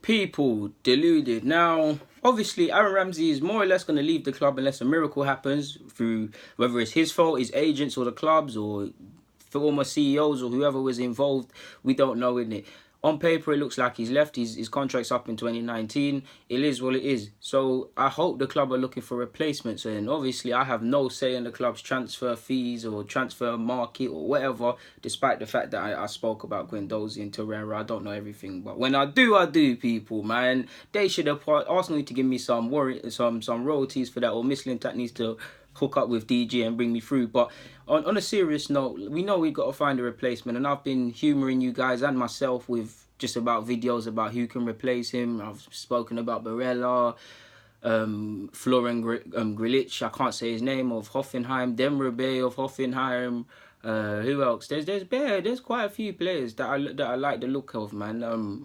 People deluded. Now, obviously, Aaron Ramsey is more or less going to leave the club unless a miracle happens through whether it's his fault, his agents, or the clubs, or former CEOs, or whoever was involved. We don't know, innit? On paper, it looks like he's left. His contract's up in 2019. It is what it is. So I hope the club are looking for replacements. And obviously, I have no say in the club's transfer fees or transfer market or whatever, despite the fact that I spoke about Guendouzi and Torreira. I don't know everything. But when I do, people, man. They should have... Arsenal need to give me some royalties for that, or Mislintat needs to hook up with DG and bring me through. But on a serious note, we know we've got to find a replacement, and I've been humouring you guys and myself with just about videos about who can replace him. I've spoken about Barella, Florian Grilic, I can't say his name, of Hoffenheim, Demre of Hoffenheim. Who else? There's quite a few players that I like the look of, man.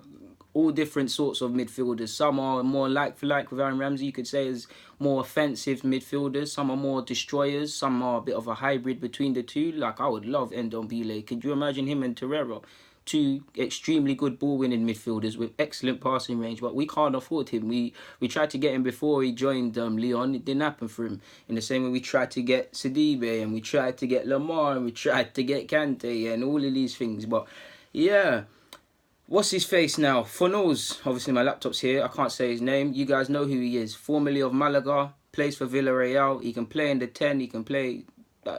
All different sorts of midfielders. Some are more like for like with Aaron Ramsey, you could say, is more offensive midfielders. Some are more destroyers. Some are a bit of a hybrid between the two. Like, I would love Ndombele. Could you imagine him and Torreira? Two extremely good ball-winning midfielders with excellent passing range, but we can't afford him. We tried to get him before he joined Lyon. It didn't happen for him. In the same way we tried to get Sidibe, and we tried to get Lamar, and we tried to get Kante, and all of these things. But, yeah... What's his face now? Fornals. Obviously, my laptop's here. I can't say his name. You guys know who he is. Formerly of Malaga. Plays for Villarreal. He can play in the 10. He can play...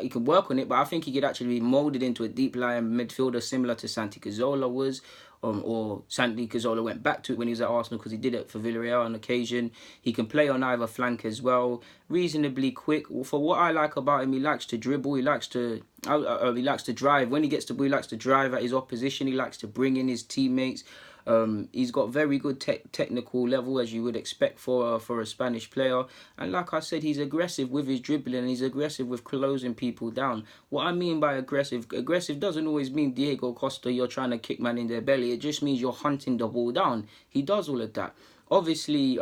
he can work on it, but I think he could actually be moulded into a deep-lying midfielder similar to Santi Cazorla was. Or Santi Cazorla went back to it when he was at Arsenal because he did it for Villarreal on occasion. He can play on either flank as well. Reasonably quick. For what I like about him, he likes to dribble. He likes to drive. When he gets the ball, he likes to drive at his opposition. He likes to bring in his teammates. He's got very good technical level, as you would expect for a Spanish player. And like I said, he's aggressive with his dribbling, and he's aggressive with closing people down. What I mean by aggressive doesn't always mean Diego Costa, you're trying to kick man in their belly. It just means you're hunting the ball down. He does all of that. Obviously,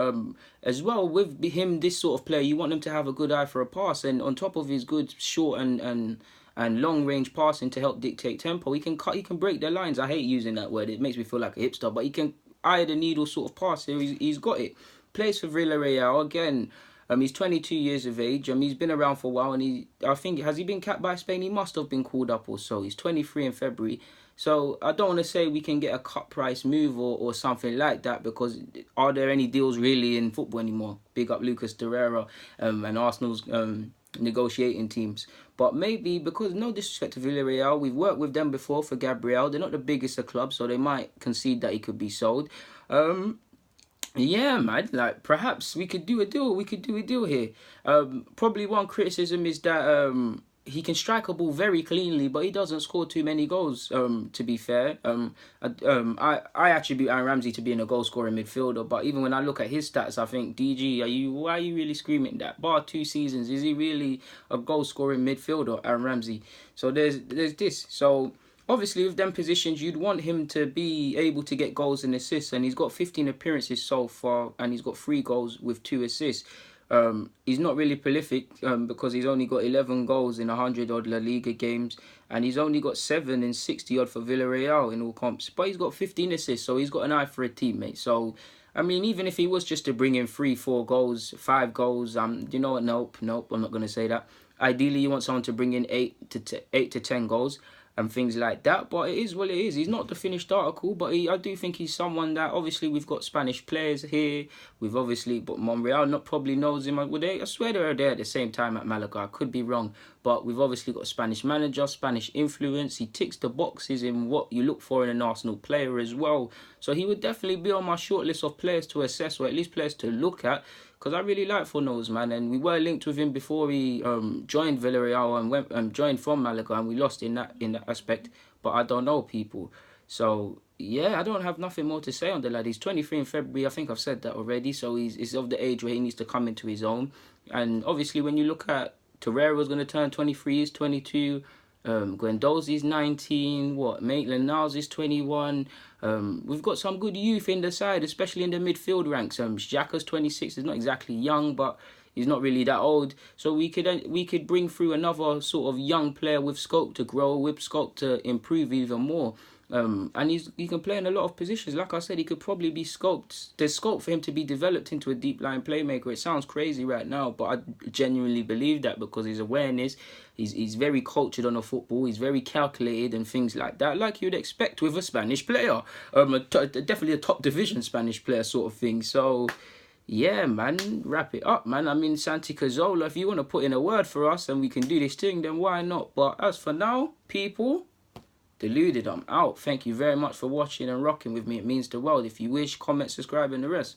as well, with him, this sort of player, you want him to have a good eye for a pass. And on top of his good short and long-range passing to help dictate tempo, he can break the lines. I hate using that word. It makes me feel like a hipster. But he can eye the needle sort of pass. He's got it. Plays for Villarreal. Again, he's 22 years of age. He's been around for a while. And I think, has he been capped by Spain? He must have been called up or so. He's 23 in February. So I don't want to say we can get a cut price move or something like that, because are there any deals really in football anymore? Big up Lucas Torreira and Arsenal's negotiating teams. But maybe, because no disrespect to Villarreal, we've worked with them before for Gabriel. They're not the biggest of clubs, so they might concede that he could be sold. Yeah, man, like, perhaps we could do a deal here. Probably one criticism is that he can strike a ball very cleanly, but he doesn't score too many goals, to be fair. I attribute Aaron Ramsey to being a goal-scoring midfielder, but even when I look at his stats, I think, DG, why are you really screaming that? Bar 2 seasons, is he really a goal-scoring midfielder, Aaron Ramsey? So there's this. So obviously, with them positions, you'd want him to be able to get goals and assists, and he's got 15 appearances so far, and he's got 3 goals with 2 assists. He's not really prolific because he's only got 11 goals in 100-odd La Liga games, and he's only got 7 in 60-odd for Villarreal in all comps. But he's got 15 assists, so he's got an eye for a teammate. So, I mean, even if he was just to bring in 3, 4 goals, 5 goals, you know what? Nope, I'm not going to say that. Ideally, you want someone to bring in 8 to 10 goals and things like that, but it is what it is. He's not the finished article, but I do think he's someone that, obviously, we've got Spanish players here. We've obviously, but Monreal probably knows him. I swear they were there at the same time at Malaga. I could be wrong, but we've obviously got a Spanish manager, Spanish influence. He ticks the boxes in what you look for in an Arsenal player as well. So he would definitely be on my short list of players to assess, or at least players to look at, because I really like Fornals, man, and we were linked with him before he joined Villarreal and went joined from Malaga, and we lost in that aspect. But I don't know, people. So yeah, I don't have nothing more to say on the lad. He's 23 in February. I think I've said that already. So he's of the age where he needs to come into his own. And obviously, when you look at Torreira's going to turn 23, he's 22. Guendouzi's 19. Maitland-Niles is 21. We've got some good youth in the side, especially in the midfield ranks. Xhaka's 26. He's not exactly young, but he's not really that old. So we could bring through another sort of young player with scope to grow, with scope to improve even more. And he can play in a lot of positions. Like I said, he could probably be scoped. There's scope for him to be developed into a deep line playmaker. It sounds crazy right now, but I genuinely believe that because his awareness, he's very cultured on the football. He's very calculated and things like that, like you'd expect with a Spanish player. Definitely a top division Spanish player sort of thing. So, yeah, man, wrap it up, man. I mean, Santi Cazorla, if you want to put in a word for us and we can do this thing, then why not? But as for now, people, Deluded, I'm out. Thank you very much for watching and rocking with me. It means the world. If you wish, comment, subscribe, and the rest.